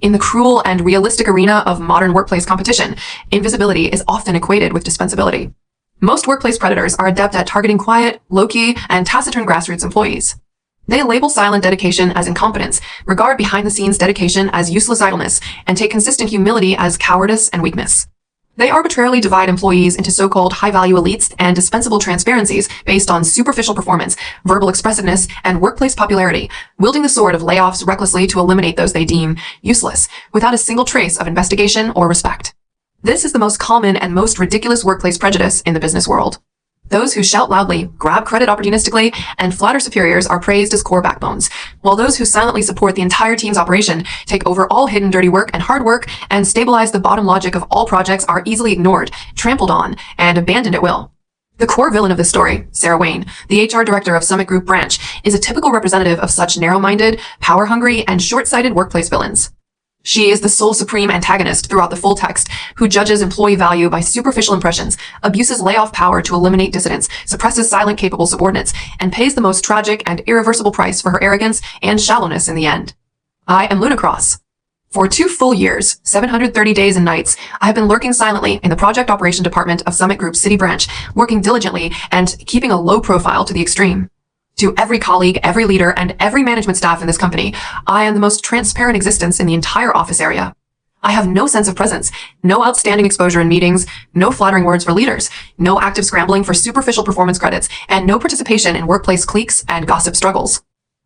In the cruel and realistic arena of modern workplace competition, invisibility is often equated with dispensability. Most workplace predators are adept at targeting quiet, low-key, and taciturn grassroots employees. They label silent dedication as incompetence, regard behind-the-scenes dedication as useless idleness, and take consistent humility as cowardice and weakness. They arbitrarily divide employees into so-called high-value elites and dispensable transparencies based on superficial performance, verbal expressiveness, and workplace popularity, wielding the sword of layoffs recklessly to eliminate those they deem useless, without a single trace of investigation or respect. This is the most common and most ridiculous workplace prejudice in the business world. Those who shout loudly, grab credit opportunistically, and flatter superiors are praised as core backbones, while those who silently support the entire team's operation, take over all hidden dirty work and hard work, and stabilize the bottom logic of all projects are easily ignored, trampled on, and abandoned at will. The core villain of this story, Sarah Wayne, the HR director of Summit Group Branch, is a typical representative of such narrow-minded, power-hungry, and short-sighted workplace villains. She is the sole supreme antagonist throughout the full text, who judges employee value by superficial impressions, abuses layoff power to eliminate dissidents, suppresses silent capable subordinates, and pays the most tragic and irreversible price for her arrogance and shallowness in the end. I am Luna Cross. For 2 full years, 730 days and nights, I have been lurking silently in the project operation department of Summit Group's City Branch, working diligently and keeping a low profile to the extreme. To every colleague, every leader, and every management staff in this company, I am the most transparent existence in the entire office area. I have no sense of presence, no outstanding exposure in meetings, no flattering words for leaders, no active scrambling for superficial performance credits, and no participation in workplace cliques and gossip struggles.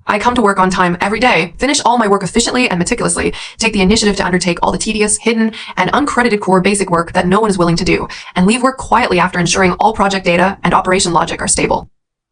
I come to work on time every day, finish all my work efficiently and meticulously, take the initiative to undertake all the tedious, hidden, and uncredited core basic work that no one is willing to do, and leave work quietly after ensuring all project data and operation logic are stable.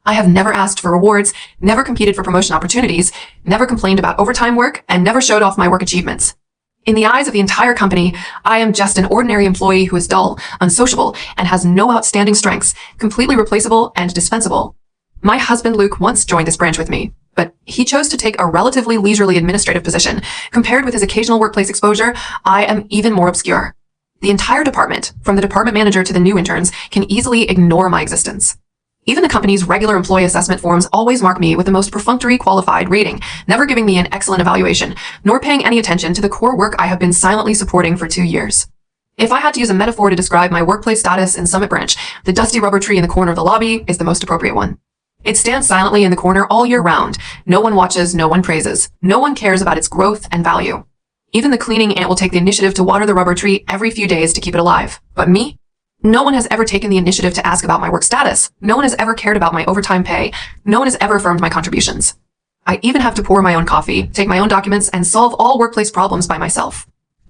I have never asked for rewards, never competed for promotion opportunities, never complained about overtime work, and never showed off my work achievements. In the eyes of the entire company, I am just an ordinary employee who is dull, unsociable, and has no outstanding strengths, completely replaceable and dispensable. My husband Luke once joined this branch with me, but he chose to take a relatively leisurely administrative position. Compared with his occasional workplace exposure, I am even more obscure. The entire department, from the department manager to the new interns, can easily ignore my existence. Even the company's regular employee assessment forms always mark me with the most perfunctory qualified rating, never giving me an excellent evaluation, nor paying any attention to the core work I have been silently supporting for 2 years. If I had to use a metaphor to describe my workplace status in Summit Branch, the dusty rubber tree in the corner of the lobby is the most appropriate one. It stands silently in the corner all year round. No one watches, no one praises. No one cares about its growth and value. Even the cleaning ant will take the initiative to water the rubber tree every few days to keep it alive. But me? No one has ever taken the initiative to ask about my work status. No one has ever cared about my overtime pay. No one has ever affirmed my contributions. I even have to pour my own coffee, take my own documents, and solve all workplace problems by myself.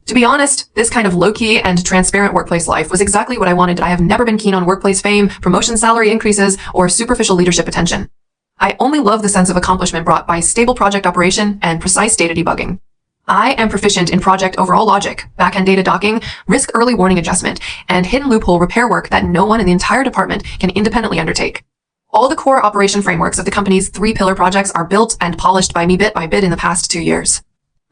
To be honest, this kind of low-key and transparent workplace life was exactly what I wanted. I have never been keen on workplace fame, promotion salary increases, or superficial leadership attention. I only love the sense of accomplishment brought by stable project operation and precise data debugging. I am proficient in project overall logic, back-end data docking, risk early warning adjustment, and hidden loophole repair work that no one in the entire department can independently undertake. All the core operation frameworks of the company's 3-pillar projects are built and polished by me bit by bit in the past 2 years.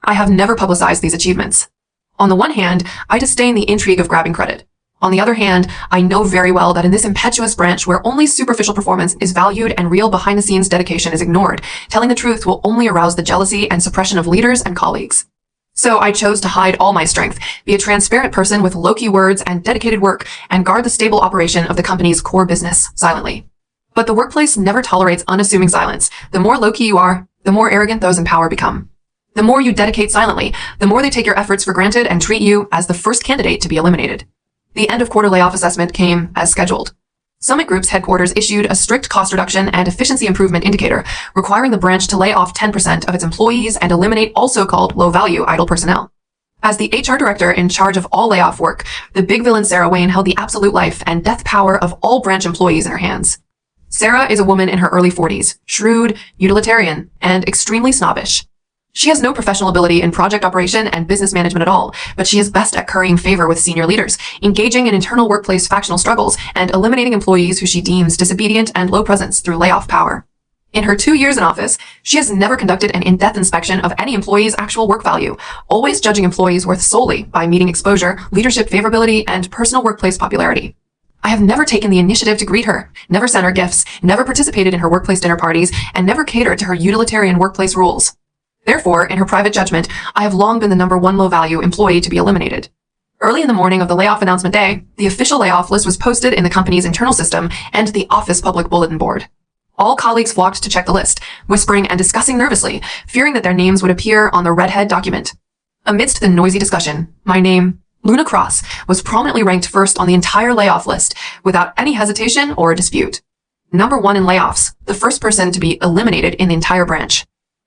I have never publicized these achievements. On the one hand, I disdain the intrigue of grabbing credit. On the other hand, I know very well that in this impetuous branch where only superficial performance is valued and real behind-the-scenes dedication is ignored, telling the truth will only arouse the jealousy and suppression of leaders and colleagues. So I chose to hide all my strength, be a transparent person with low-key words and dedicated work, and guard the stable operation of the company's core business silently. But the workplace never tolerates unassuming silence. The more low-key you are, the more arrogant those in power become. The more you dedicate silently, the more they take your efforts for granted and treat you as the first candidate to be eliminated. The end-of-quarter layoff assessment came as scheduled. Summit Group's headquarters issued a strict cost reduction and efficiency improvement indicator, requiring the branch to lay off 10% of its employees and eliminate all so-called low-value idle personnel. As the HR director in charge of all layoff work, the big villain Sarah Wayne held the absolute life and death power of all branch employees in her hands. Sarah is a woman in her early 40s, shrewd, utilitarian, and extremely snobbish. She has no professional ability in project operation and business management at all, but she is best at currying favor with senior leaders, engaging in internal workplace factional struggles, and eliminating employees who she deems disobedient and low presence through layoff power. In her 2 years in office, she has never conducted an in-depth inspection of any employee's actual work value, always judging employees' worth solely by meeting exposure, leadership favorability, and personal workplace popularity. I have never taken the initiative to greet her, never sent her gifts, never participated in her workplace dinner parties, and never catered to her utilitarian workplace rules. Therefore, in her private judgment, I have long been the number one low-value employee to be eliminated. Early in the morning of the layoff announcement day, the official layoff list was posted in the company's internal system and the office public bulletin board. All colleagues flocked to check the list, whispering and discussing nervously, fearing that their names would appear on the redhead document. Amidst the noisy discussion, my name, Luna Cross, was prominently ranked first on the entire layoff list, without any hesitation or dispute. Number 1 in layoffs, the first person to be eliminated in the entire branch.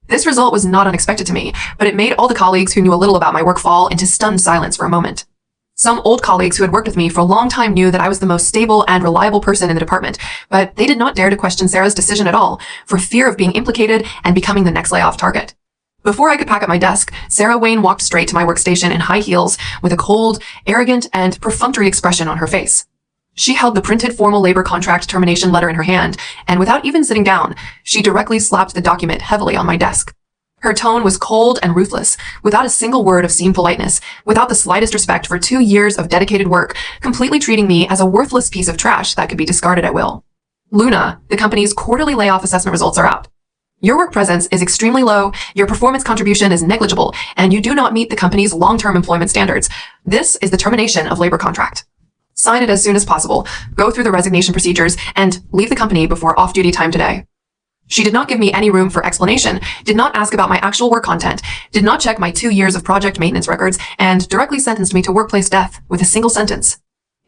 This result was not unexpected to me, but it made all the colleagues who knew a little about my work fall into stunned silence for a moment. Some old colleagues who had worked with me for a long time knew that I was the most stable and reliable person in the department, but they did not dare to question Sarah's decision at all, for fear of being implicated and becoming the next layoff target. Before I could pack up my desk, Sarah Wayne walked straight to my workstation in high heels with a cold, arrogant, and perfunctory expression on her face. She held the printed formal labor contract termination letter in her hand, and without even sitting down, she directly slapped the document heavily on my desk. Her tone was cold and ruthless, without a single word of seemed politeness, without the slightest respect for 2 years of dedicated work, completely treating me as a worthless piece of trash that could be discarded at will. Luna, the company's quarterly layoff assessment results are out. Your work presence is extremely low, your performance contribution is negligible, and you do not meet the company's long-term employment standards. This is the termination of labor contract. Sign it as soon as possible, go through the resignation procedures, and leave the company before off-duty time today. She did not give me any room for explanation, did not ask about my actual work content, did not check my 2 years of project maintenance records, and directly sentenced me to workplace death with a single sentence.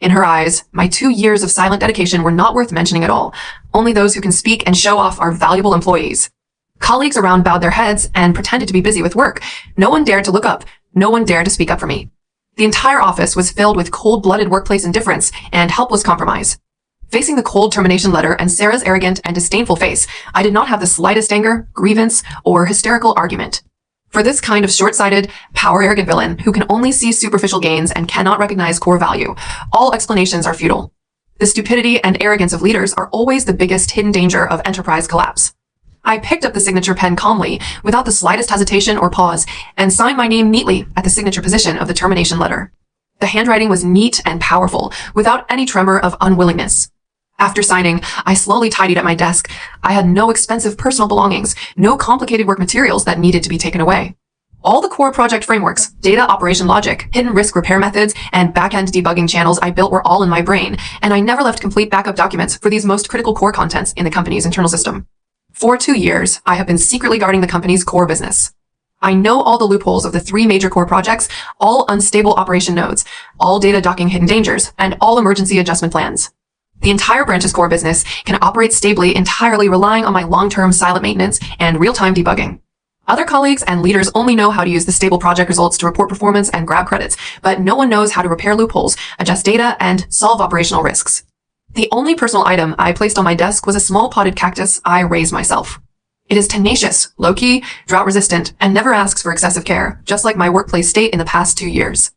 In her eyes, my 2 years of silent dedication were not worth mentioning at all. Only those who can speak and show off are valuable employees. Colleagues around bowed their heads and pretended to be busy with work. No one dared to look up. No one dared to speak up for me. The entire office was filled with cold-blooded workplace indifference and helpless compromise. Facing the cold termination letter and Sarah's arrogant and disdainful face, I did not have the slightest anger, grievance, or hysterical argument. For this kind of short-sighted, power-arrogant villain who can only see superficial gains and cannot recognize core value, all explanations are futile. The stupidity and arrogance of leaders are always the biggest hidden danger of enterprise collapse. I picked up the signature pen calmly, without the slightest hesitation or pause, and signed my name neatly at the signature position of the termination letter. The handwriting was neat and powerful, without any tremor of unwillingness. After signing, I slowly tidied at my desk. I had no expensive personal belongings, no complicated work materials that needed to be taken away. All the core project frameworks, data operation logic, hidden risk repair methods, and back-end debugging channels I built were all in my brain, and I never left complete backup documents for these most critical core contents in the company's internal system. For 2 years, I have been secretly guarding the company's core business. I know all the loopholes of the 3 major core projects, all unstable operation nodes, all data docking hidden dangers, and all emergency adjustment plans. The entire branch's core business can operate stably entirely relying on my long-term silent maintenance and real-time debugging. Other colleagues and leaders only know how to use the stable project results to report performance and grab credits, but no one knows how to repair loopholes, adjust data, and solve operational risks. The only personal item I placed on my desk was a small potted cactus I raised myself. It is tenacious, low-key, drought-resistant, and never asks for excessive care, just like my workplace state in the past 2 years.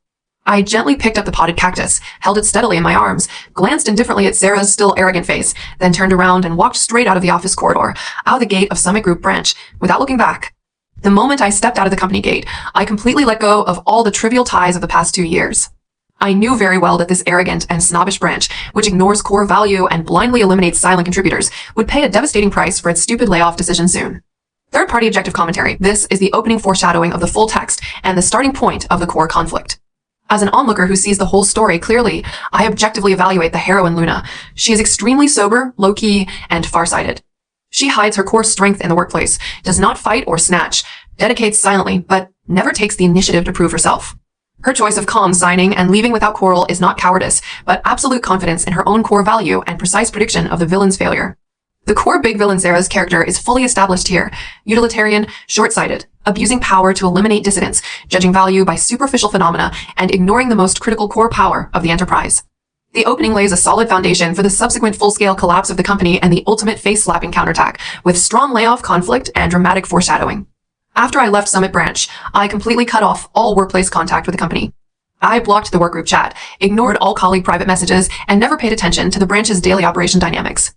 I gently picked up the potted cactus, held it steadily in my arms, glanced indifferently at Sarah's still arrogant face, then turned around and walked straight out of the office corridor, out the gate of Summit Group branch, without looking back. The moment I stepped out of the company gate, I completely let go of all the trivial ties of the past 2 years. I knew very well that this arrogant and snobbish branch, which ignores core value and blindly eliminates silent contributors, would pay a devastating price for its stupid layoff decision soon. Third-party objective commentary. This is the opening foreshadowing of the full text and the starting point of the core conflict. As an onlooker who sees the whole story clearly, I objectively evaluate the heroine Luna. She is extremely sober, low-key, and farsighted. She hides her core strength in the workplace, does not fight or snatch, dedicates silently, but never takes the initiative to prove herself. Her choice of calm signing and leaving without quarrel is not cowardice, but absolute confidence in her own core value and precise prediction of the villain's failure. The core big villain Sarah's character is fully established here, utilitarian, short-sighted, abusing power to eliminate dissidents, judging value by superficial phenomena, and ignoring the most critical core power of the enterprise. The opening lays a solid foundation for the subsequent full-scale collapse of the company and the ultimate face-slapping counterattack, with strong layoff conflict and dramatic foreshadowing. After I left Summit Branch, I completely cut off all workplace contact with the company. I blocked the workgroup chat, ignored all colleague private messages, and never paid attention to the branch's daily operation dynamics.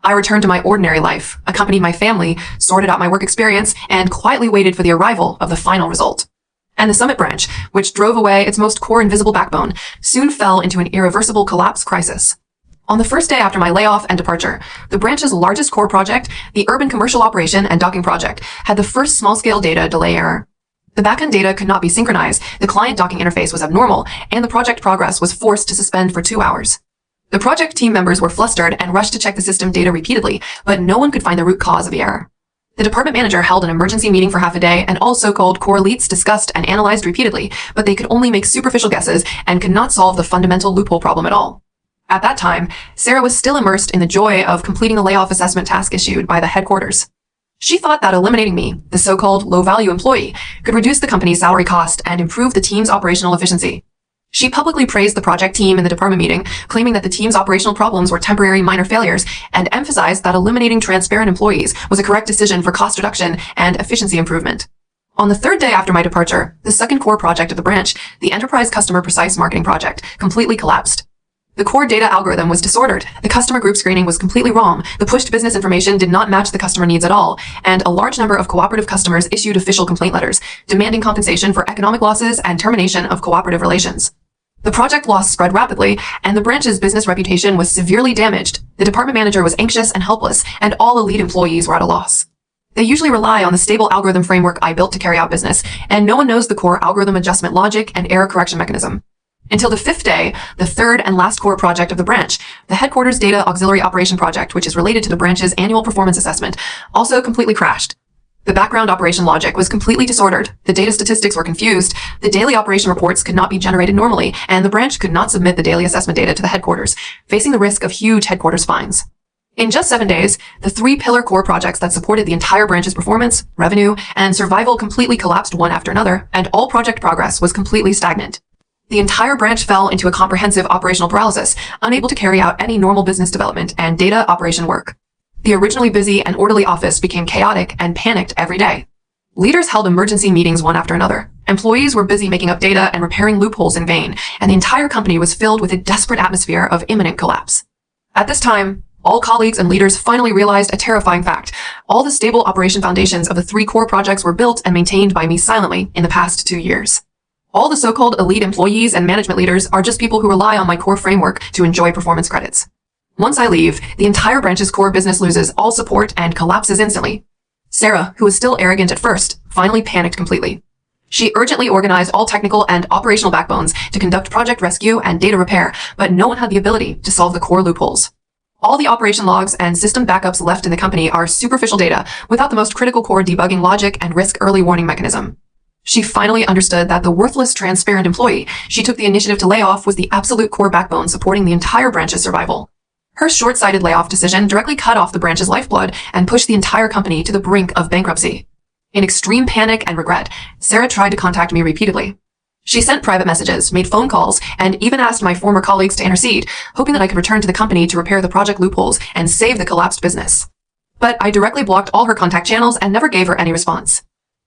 I returned to my ordinary life, accompanied my family, sorted out my work experience, and quietly waited for the arrival of the final result. And the Summit Branch, which drove away its most core invisible backbone, soon fell into an irreversible collapse crisis. On the first day after my layoff and departure, the branch's largest core project, the urban commercial operation and docking project, had the first small-scale data delay error. The backend data could not be synchronized, the client docking interface was abnormal, and the project progress was forced to suspend for 2 hours. The project team members were flustered and rushed to check the system data repeatedly, but no one could find the root cause of the error. The department manager held an emergency meeting for half a day, and all so-called core leads discussed and analyzed repeatedly, but they could only make superficial guesses and could not solve the fundamental loophole problem at all. At that time, Sarah was still immersed in the joy of completing the layoff assessment task issued by the headquarters. She thought that eliminating me, the so-called low-value employee, could reduce the company's salary cost and improve the team's operational efficiency. She publicly praised the project team in the department meeting, claiming that the team's operational problems were temporary minor failures, and emphasized that eliminating transparent employees was a correct decision for cost reduction and efficiency improvement. On the third day after my departure, the second core project of the branch, the Enterprise Customer Precise Marketing Project, completely collapsed. The core data algorithm was disordered, the customer group screening was completely wrong, the pushed business information did not match the customer needs at all, and a large number of cooperative customers issued official complaint letters, demanding compensation for economic losses and termination of cooperative relations. The project loss spread rapidly, and the branch's business reputation was severely damaged. The department manager was anxious and helpless, and all elite employees were at a loss. They usually rely on the stable algorithm framework I built to carry out business, and no one knows the core algorithm adjustment logic and error correction mechanism. Until the fifth day, the third and last core project of the branch, the headquarters data auxiliary operation project, which is related to the branch's annual performance assessment, also completely crashed. The background operation logic was completely disordered, the data statistics were confused, the daily operation reports could not be generated normally, and the branch could not submit the daily assessment data to the headquarters, facing the risk of huge headquarters fines. In just 7 days, the 3 pillar core projects that supported the entire branch's performance, revenue, and survival completely collapsed one after another, and all project progress was completely stagnant. The entire branch fell into a comprehensive operational paralysis, unable to carry out any normal business development and data operation work. The originally busy and orderly office became chaotic and panicked every day. Leaders held emergency meetings one after another. Employees were busy making up data and repairing loopholes in vain, and the entire company was filled with a desperate atmosphere of imminent collapse. At this time, all colleagues and leaders finally realized a terrifying fact. All the stable operation foundations of the 3 core projects were built and maintained by me silently in the past 2 years. All the so-called elite employees and management leaders are just people who rely on my core framework to enjoy performance credits. Once I leave, the entire branch's core business loses all support and collapses instantly. Sarah, who was still arrogant at first, finally panicked completely. She urgently organized all technical and operational backbones to conduct project rescue and data repair, but no one had the ability to solve the core loopholes. All the operation logs and system backups left in the company are superficial data without the most critical core debugging logic and risk early warning mechanism. She finally understood that the worthless, transparent employee she took the initiative to lay off was the absolute core backbone supporting the entire branch's survival. Her short-sighted layoff decision directly cut off the branch's lifeblood and pushed the entire company to the brink of bankruptcy. In extreme panic and regret, Sarah tried to contact me repeatedly. She sent private messages, made phone calls, and even asked my former colleagues to intercede, hoping that I could return to the company to repair the project loopholes and save the collapsed business. But I directly blocked all her contact channels and never gave her any response.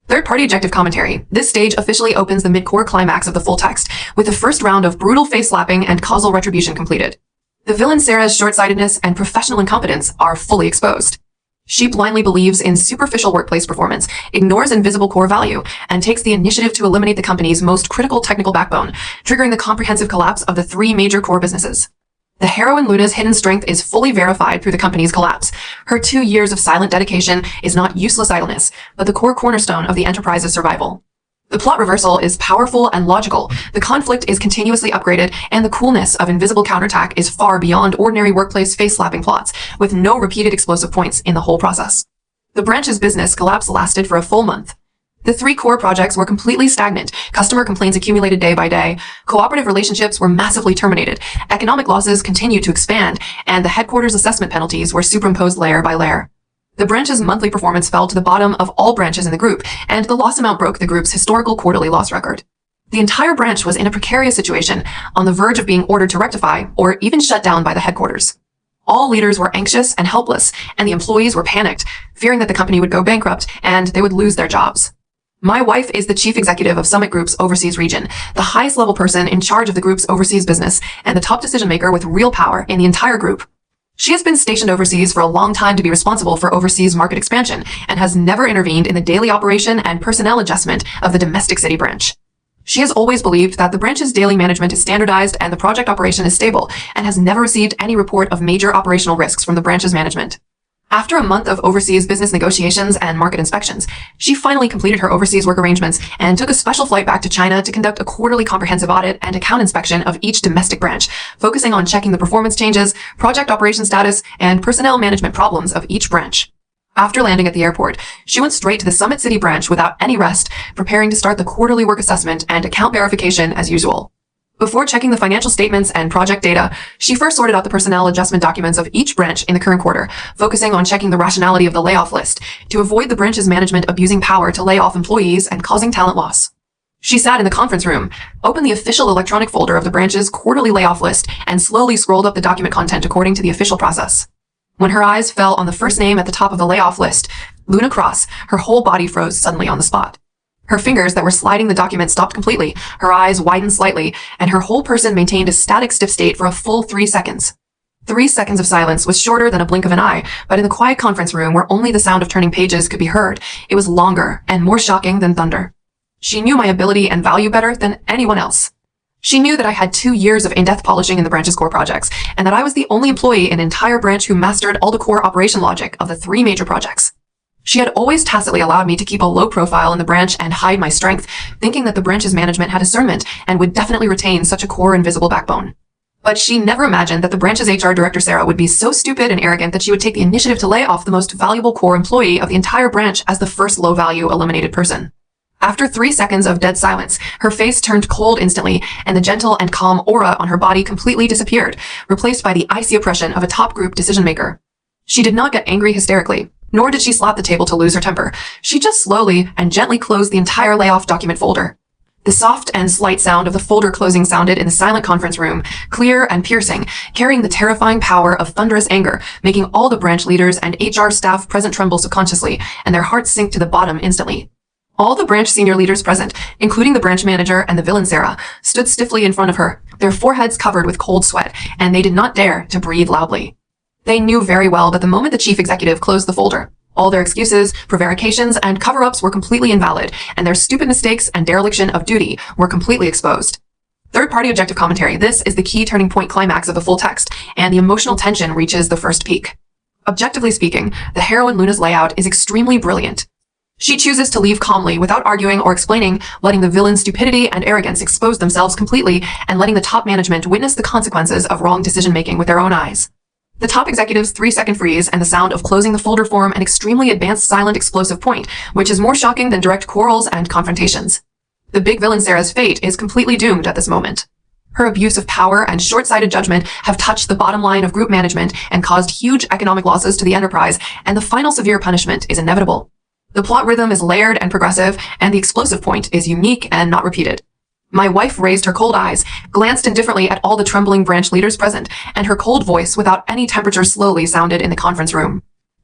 Third-party objective commentary. This stage officially opens the mid-core climax of the full text, with the first round of brutal face-slapping and causal retribution completed. The villain Sarah's short-sightedness and professional incompetence are fully exposed. She blindly believes in superficial workplace performance, ignores invisible core value, and takes the initiative to eliminate the company's most critical technical backbone, triggering the comprehensive collapse of the 3 major core businesses. The heroine Luna's hidden strength is fully verified through the company's collapse. Her 2 years of silent dedication is not useless idleness, but the core cornerstone of the enterprise's survival. The plot reversal is powerful and logical, the conflict is continuously upgraded, and the coolness of invisible counterattack is far beyond ordinary workplace face-slapping plots, with no repeated explosive points in the whole process. The branch's business collapse lasted for a full month. The 3 core projects were completely stagnant, customer complaints accumulated day by day, cooperative relationships were massively terminated, economic losses continued to expand, and the headquarters assessment penalties were superimposed layer by layer. The branch's monthly performance fell to the bottom of all branches in the group, and the loss amount broke the group's historical quarterly loss record. The entire branch was in a precarious situation, on the verge of being ordered to rectify, or even shut down by the headquarters. All leaders were anxious and helpless, and the employees were panicked, fearing that the company would go bankrupt and they would lose their jobs. My wife is the chief executive of Summit Group's overseas region, the highest level person in charge of the group's overseas business, and the top decision maker with real power in the entire group. She has been stationed overseas for a long time to be responsible for overseas market expansion and has never intervened in the daily operation and personnel adjustment of the domestic city branch. She has always believed that the branch's daily management is standardized and the project operation is stable, and has never received any report of major operational risks from the branch's management. After a month of overseas business negotiations and market inspections, she finally completed her overseas work arrangements and took a special flight back to China to conduct a quarterly comprehensive audit and account inspection of each domestic branch, focusing on checking the performance changes, project operation status, and personnel management problems of each branch. After landing at the airport, she went straight to the Summit City branch without any rest, preparing to start the quarterly work assessment and account verification as usual. Before checking the financial statements and project data, she first sorted out the personnel adjustment documents of each branch in the current quarter, focusing on checking the rationality of the layoff list to avoid the branch's management abusing power to lay off employees and causing talent loss. She sat in the conference room, opened the official electronic folder of the branch's quarterly layoff list, and slowly scrolled up the document content according to the official process. When her eyes fell on the first name at the top of the layoff list, Luna Cross, her whole body froze suddenly on the spot. Her fingers that were sliding the document stopped completely, her eyes widened slightly, and her whole person maintained a static stiff state for a full 3 seconds. 3 seconds of silence was shorter than a blink of an eye, but in the quiet conference room where only the sound of turning pages could be heard, it was longer and more shocking than thunder. She knew my ability and value better than anyone else. She knew that I had 2 years of in-depth polishing in the branch's core projects, and that I was the only employee in an entire branch who mastered all the core operation logic of the 3 major projects. She had always tacitly allowed me to keep a low profile in the branch and hide my strength, thinking that the branch's management had discernment and would definitely retain such a core and visible backbone. But she never imagined that the branch's HR director, Sarah, would be so stupid and arrogant that she would take the initiative to lay off the most valuable core employee of the entire branch as the first low-value eliminated person. After 3 seconds of dead silence, her face turned cold instantly, and the gentle and calm aura on her body completely disappeared, replaced by the icy oppression of a top group decision-maker. She did not get angry hysterically, nor did she slap the table to lose her temper. She just slowly and gently closed the entire layoff document folder. The soft and slight sound of the folder closing sounded in the silent conference room, clear and piercing, carrying the terrifying power of thunderous anger, making all the branch leaders and HR staff present tremble subconsciously, and their hearts sink to the bottom instantly. All the branch senior leaders present, including the branch manager and the villain Sarah, stood stiffly in front of her, their foreheads covered with cold sweat, and they did not dare to breathe loudly. They knew very well that the moment the chief executive closed the folder, all their excuses, prevarications, and cover-ups were completely invalid, and their stupid mistakes and dereliction of duty were completely exposed. Third-party objective commentary. This is the key turning point climax of the full text, and the emotional tension reaches the first peak. Objectively speaking, the heroine Luna's layout is extremely brilliant. She chooses to leave calmly without arguing or explaining, letting the villain's stupidity and arrogance expose themselves completely, and letting the top management witness the consequences of wrong decision-making with their own eyes. The top executive's 3-second freeze and the sound of closing the folder form an extremely advanced silent explosive point, which is more shocking than direct quarrels and confrontations. The big villain Sarah's fate is completely doomed at this moment. Her abuse of power and short-sighted judgment have touched the bottom line of group management and caused huge economic losses to the enterprise, and the final severe punishment is inevitable. The plot rhythm is layered and progressive, and the explosive point is unique and not repeated. My wife raised her cold eyes, glanced indifferently at all the trembling branch leaders present, and her cold voice without any temperature slowly sounded in the conference room.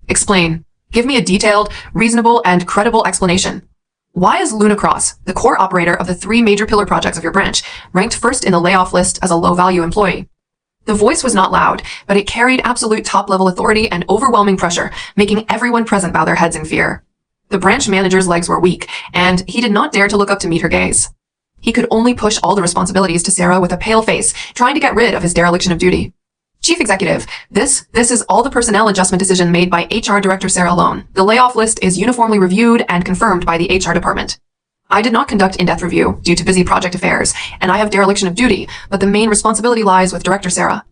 Explain. Give me a detailed, reasonable, and credible explanation. Why is Luna Cross, the core operator of the 3 major pillar projects of your branch, ranked first in the layoff list as a low-value employee? The voice was not loud, but it carried absolute top-level authority and overwhelming pressure, making everyone present bow their heads in fear. The branch manager's legs were weak, and he did not dare to look up to meet her gaze. He could only push all the responsibilities to Sarah with a pale face, trying to get rid of his dereliction of duty. Chief Executive, this is all the personnel adjustment decision made by HR Director Sarah alone. The layoff list is uniformly reviewed and confirmed by the HR department. I did not conduct in-depth review due to busy project affairs, and I have dereliction of duty, but the main responsibility lies with Director Sarah.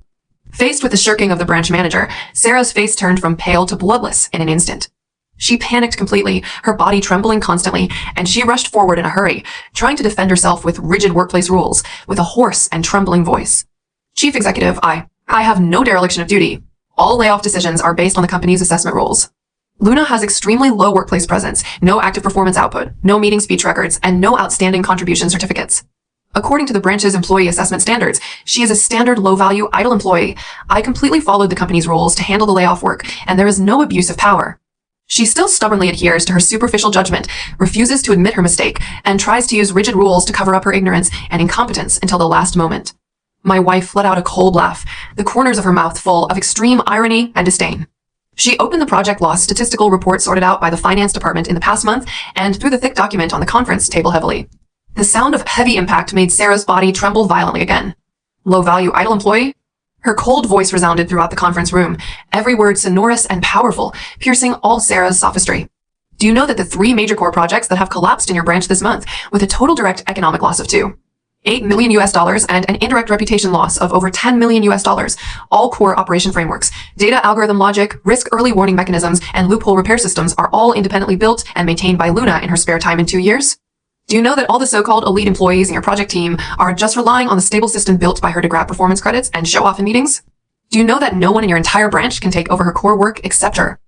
Faced with the shirking of the branch manager, Sarah's face turned from pale to bloodless in an instant. She panicked completely, her body trembling constantly, and she rushed forward in a hurry, trying to defend herself with rigid workplace rules, with a hoarse and trembling voice. Chief Executive, I have no dereliction of duty. All layoff decisions are based on the company's assessment rules. Luna has extremely low workplace presence, no active performance output, no meeting speech records, and no outstanding contribution certificates. According to the branch's employee assessment standards, she is a standard low-value idle employee. I completely followed the company's rules to handle the layoff work, and there is no abuse of power. She still stubbornly adheres to her superficial judgment, refuses to admit her mistake, and tries to use rigid rules to cover up her ignorance and incompetence until the last moment. My wife let out a cold laugh, the corners of her mouth full of extreme irony and disdain. She opened the project loss statistical report sorted out by the finance department in the past month and threw the thick document on the conference table heavily. The sound of heavy impact made Sarah's body tremble violently again. Low-value idle employee? Her cold voice resounded throughout the conference room, every word sonorous and powerful, piercing all Sarah's sophistry. Do you know that the 3 major core projects that have collapsed in your branch this month, with a total direct economic loss of $8 million and an indirect reputation loss of over $10 million, all core operation frameworks, data algorithm logic, risk early warning mechanisms, and loophole repair systems are all independently built and maintained by Luna in her spare time in 2 years? Do you know that all the so-called elite employees in your project team are just relying on the stable system built by her to grab performance credits and show off in meetings? Do you know that no one in your entire branch can take over her core work except her?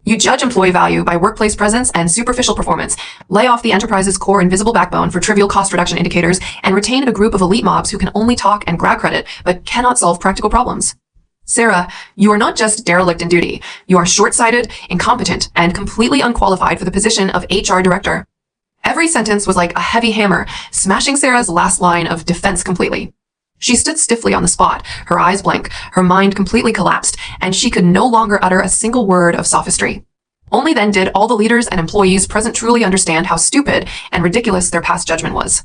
You judge employee value by workplace presence and superficial performance, lay off the enterprise's core invisible backbone for trivial cost reduction indicators, and retain a group of elite mobs who can only talk and grab credit, but cannot solve practical problems. Sarah, you are not just derelict in duty. You are short-sighted, incompetent, and completely unqualified for the position of HR director. Every sentence was like a heavy hammer, smashing Sarah's last line of defense completely. She stood stiffly on the spot, her eyes blank, her mind completely collapsed, and she could no longer utter a single word of sophistry. Only then did all the leaders and employees present truly understand how stupid and ridiculous their past judgment was.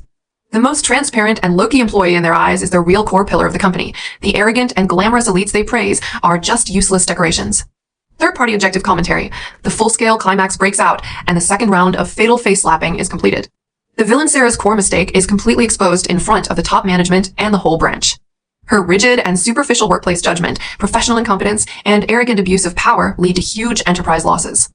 The most transparent and low-key employee in their eyes is the real core pillar of the company. The arrogant and glamorous elites they praise are just useless decorations. Third-party objective commentary. The full-scale climax breaks out, and the second round of fatal face-slapping is completed. The villain Sarah's core mistake is completely exposed in front of the top management and the whole branch. Her rigid and superficial workplace judgment, professional incompetence, and arrogant abuse of power lead to huge enterprise losses.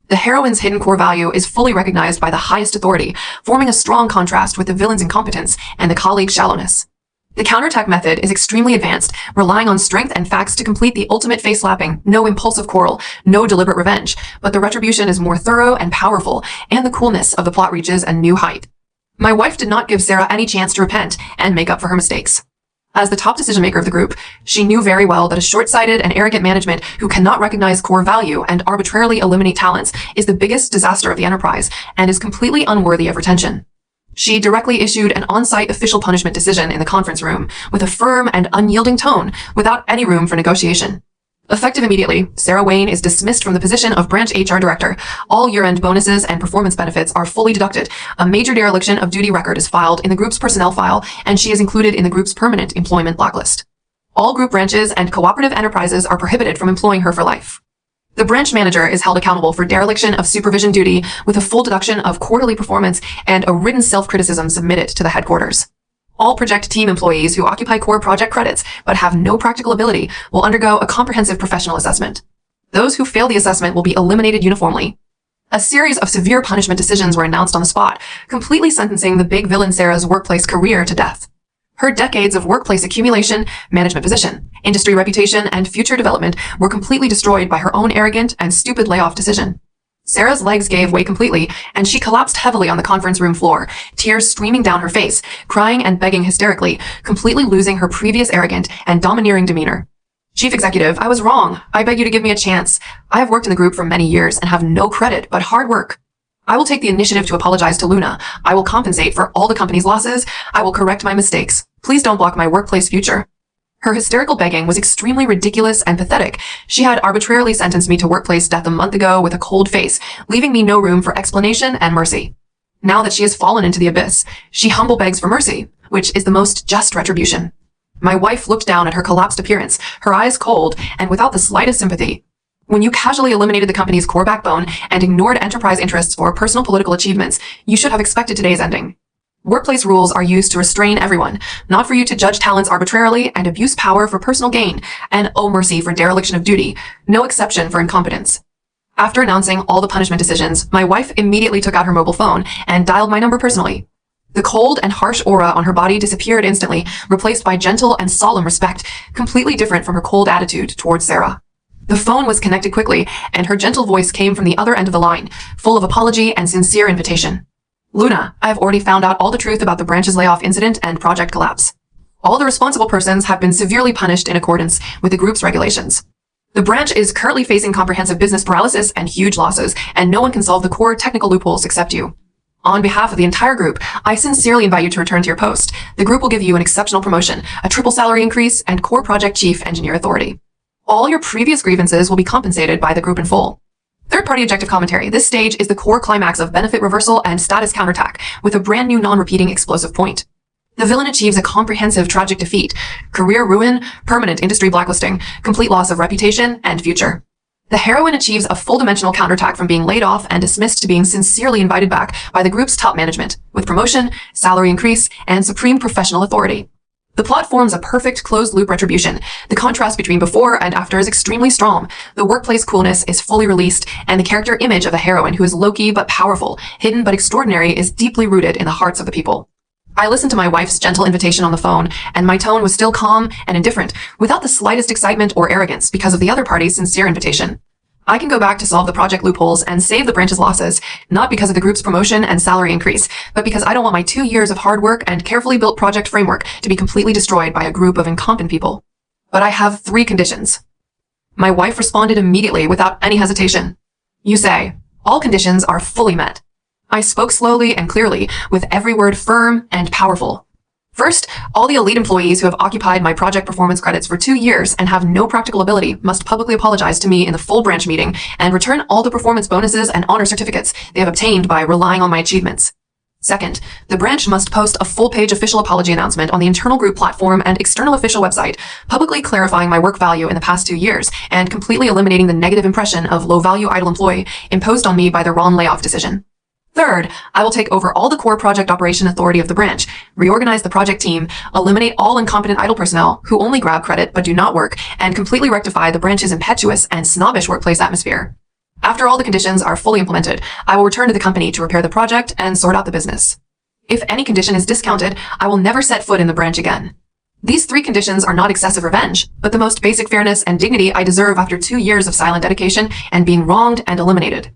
The heroine's hidden core value is fully recognized by the highest authority, forming a strong contrast with the villain's incompetence and the colleague's shallowness. The counterattack method is extremely advanced, relying on strength and facts to complete the ultimate face-slapping, no impulsive quarrel, no deliberate revenge, but the retribution is more thorough and powerful, and the coolness of the plot reaches a new height. My wife did not give Sarah any chance to repent and make up for her mistakes. As the top decision-maker of the group, she knew very well that a short-sighted and arrogant management who cannot recognize core value and arbitrarily eliminate talents is the biggest disaster of the enterprise and is completely unworthy of retention. She directly issued an on-site official punishment decision in the conference room with a firm and unyielding tone without any room for negotiation. Effective immediately, Sarah Wayne is dismissed from the position of branch HR director. All year-end bonuses and performance benefits are fully deducted. A major dereliction of duty record is filed in the group's personnel file, and she is included in the group's permanent employment blacklist. All group branches and cooperative enterprises are prohibited from employing her for life. The branch manager is held accountable for dereliction of supervision duty with a full deduction of quarterly performance and a written self-criticism submitted to the headquarters. All project team employees who occupy core project credits but have no practical ability will undergo a comprehensive professional assessment. Those who fail the assessment will be eliminated uniformly. A series of severe punishment decisions were announced on the spot, completely sentencing the big villain Sarah's workplace career to death. Her decades of workplace accumulation, management position, industry reputation, and future development were completely destroyed by her own arrogant and stupid layoff decision. Sarah's legs gave way completely, and she collapsed heavily on the conference room floor, tears streaming down her face, crying and begging hysterically, completely losing her previous arrogant and domineering demeanor. Chief Executive, I was wrong. I beg you to give me a chance. I have worked in the group for many years and have no credit but hard work. I will take the initiative to apologize to Luna. I will compensate for all the company's losses. I will correct my mistakes. Please don't block my workplace future. Her hysterical begging was extremely ridiculous and pathetic. She had arbitrarily sentenced me to workplace death a month ago with a cold face, leaving me no room for explanation and mercy. Now that she has fallen into the abyss, she humble begs for mercy, which is the most just retribution. My wife looked down at her collapsed appearance, her eyes cold and without the slightest sympathy. When you casually eliminated the company's core backbone and ignored enterprise interests for personal political achievements, you should have expected today's ending. Workplace rules are used to restrain everyone, not for you to judge talents arbitrarily and abuse power for personal gain, and owe mercy for dereliction of duty, no exception for incompetence. After announcing all the punishment decisions, my wife immediately took out her mobile phone and dialed my number personally. The cold and harsh aura on her body disappeared instantly, replaced by gentle and solemn respect, completely different from her cold attitude towards Sarah. The phone was connected quickly, and her gentle voice came from the other end of the line, full of apology and sincere invitation. Luna, I have already found out all the truth about the branch's layoff incident and project collapse. All the responsible persons have been severely punished in accordance with the group's regulations. The branch is currently facing comprehensive business paralysis and huge losses, and no one can solve the core technical loopholes except you. On behalf of the entire group, I sincerely invite you to return to your post. The group will give you an exceptional promotion, a triple salary increase, and core project chief engineer authority. All your previous grievances will be compensated by the group in full. Third-party objective commentary. This stage is the core climax of benefit reversal and status counterattack, with a brand new non-repeating explosive point. The villain achieves a comprehensive tragic defeat, career ruin, permanent industry blacklisting, complete loss of reputation and future. The heroine achieves a full-dimensional counterattack from being laid off and dismissed to being sincerely invited back by the group's top management, with promotion, salary increase, and supreme professional authority. The plot forms a perfect closed-loop retribution. The contrast between before and after is extremely strong. The workplace coolness is fully released, and the character image of the heroine, who is low-key but powerful, hidden but extraordinary, is deeply rooted in the hearts of the people. I listened to my wife's gentle invitation on the phone, and my tone was still calm and indifferent, without the slightest excitement or arrogance because of the other party's sincere invitation. I can go back to solve the project loopholes and save the branch's losses, not because of the group's promotion and salary increase, but because I don't want my 2 years of hard work and carefully built project framework to be completely destroyed by a group of incompetent people. But I have 3 conditions. My wife responded immediately without any hesitation. You say, all conditions are fully met. I spoke slowly and clearly, with every word firm and powerful. First, all the elite employees who have occupied my project performance credits for 2 years and have no practical ability must publicly apologize to me in the full branch meeting and return all the performance bonuses and honor certificates they have obtained by relying on my achievements. Second, the branch must post a full-page official apology announcement on the internal group platform and external official website, publicly clarifying my work value in the past 2 years and completely eliminating the negative impression of low-value idle employee imposed on me by the Ron layoff decision. Third, I will take over all the core project operation authority of the branch, reorganize the project team, eliminate all incompetent idle personnel who only grab credit but do not work, and completely rectify the branch's impetuous and snobbish workplace atmosphere. After all the conditions are fully implemented, I will return to the company to repair the project and sort out the business. If any condition is discounted, I will never set foot in the branch again. These 3 conditions are not excessive revenge, but the most basic fairness and dignity I deserve after 2 years of silent dedication and being wronged and eliminated.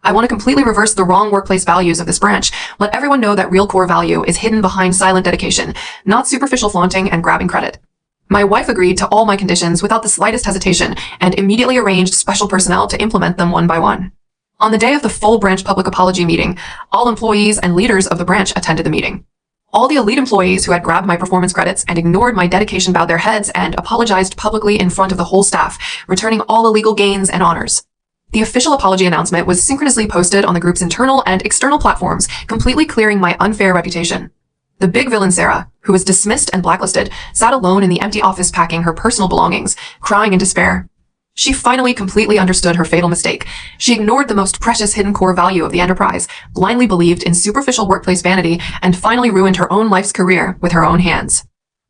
I want to completely reverse the wrong workplace values of this branch. Let everyone know that real core value is hidden behind silent dedication, not superficial flaunting and grabbing credit. My wife agreed to all my conditions without the slightest hesitation and immediately arranged special personnel to implement them one by one. On the day of the full branch public apology meeting, all employees and leaders of the branch attended the meeting. All the elite employees who had grabbed my performance credits and ignored my dedication bowed their heads and apologized publicly in front of the whole staff, returning all illegal gains and honors. The official apology announcement was synchronously posted on the group's internal and external platforms, completely clearing my unfair reputation. The big villain Sarah, who was dismissed and blacklisted, sat alone in the empty office packing her personal belongings, crying in despair. She finally completely understood her fatal mistake. She ignored the most precious hidden core value of the enterprise, blindly believed in superficial workplace vanity, and finally ruined her own life's career with her own hands.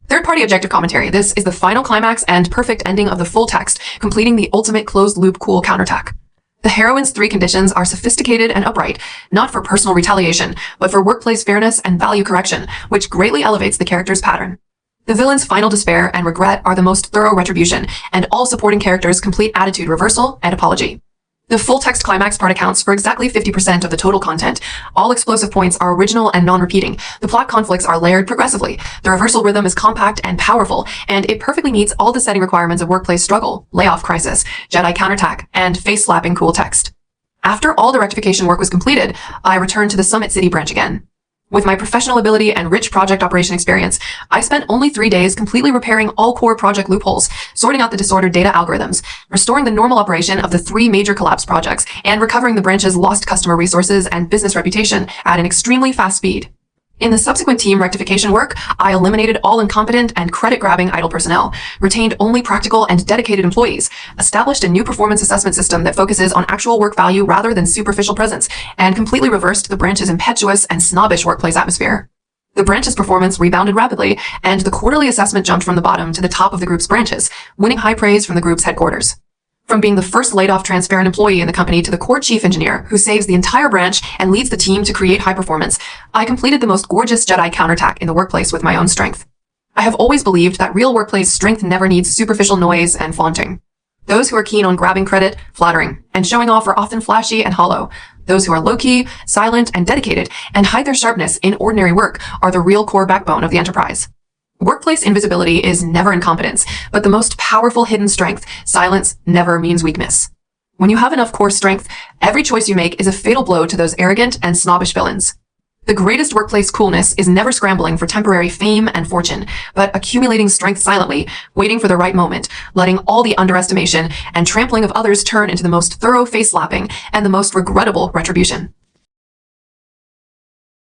Third-party objective commentary. This is the final climax and perfect ending of the full text, completing the ultimate closed-loop cool counterattack. The heroine's 3 conditions are sophisticated and upright, not for personal retaliation, but for workplace fairness and value correction, which greatly elevates the character's pattern. The villain's final despair and regret are the most thorough retribution, and all supporting characters' complete attitude reversal and apology. The full text climax part accounts for exactly 50% of the total content. All explosive points are original and non-repeating. The plot conflicts are layered progressively. The reversal rhythm is compact and powerful, and it perfectly meets all the setting requirements of workplace struggle, layoff crisis, Jedi counterattack, and face-slapping cool text. After all the rectification work was completed, I returned to the Summit City branch again. With my professional ability and rich project operation experience, I spent only 3 days completely repairing all core project loopholes, sorting out the disordered data algorithms, restoring the normal operation of the 3 major collapse projects, and recovering the branch's lost customer resources and business reputation at an extremely fast speed. In the subsequent team rectification work, I eliminated all incompetent and credit-grabbing idle personnel, retained only practical and dedicated employees, established a new performance assessment system that focuses on actual work value rather than superficial presence, and completely reversed the branch's impetuous and snobbish workplace atmosphere. The branch's performance rebounded rapidly, and the quarterly assessment jumped from the bottom to the top of the group's branches, winning high praise from the group's headquarters. From being the first laid-off transparent employee in the company to the core chief engineer who saves the entire branch and leads the team to create high performance, I completed the most gorgeous Jedi counterattack in the workplace with my own strength. I have always believed that real workplace strength never needs superficial noise and flaunting. Those who are keen on grabbing credit, flattering, and showing off are often flashy and hollow. Those who are low-key, silent, and dedicated, and hide their sharpness in ordinary work are the real core backbone of the enterprise. Workplace invisibility is never incompetence, but the most powerful hidden strength, silence, never means weakness. When you have enough core strength, every choice you make is a fatal blow to those arrogant and snobbish villains. The greatest workplace coolness is never scrambling for temporary fame and fortune, but accumulating strength silently, waiting for the right moment, letting all the underestimation and trampling of others turn into the most thorough face-slapping and the most regrettable retribution.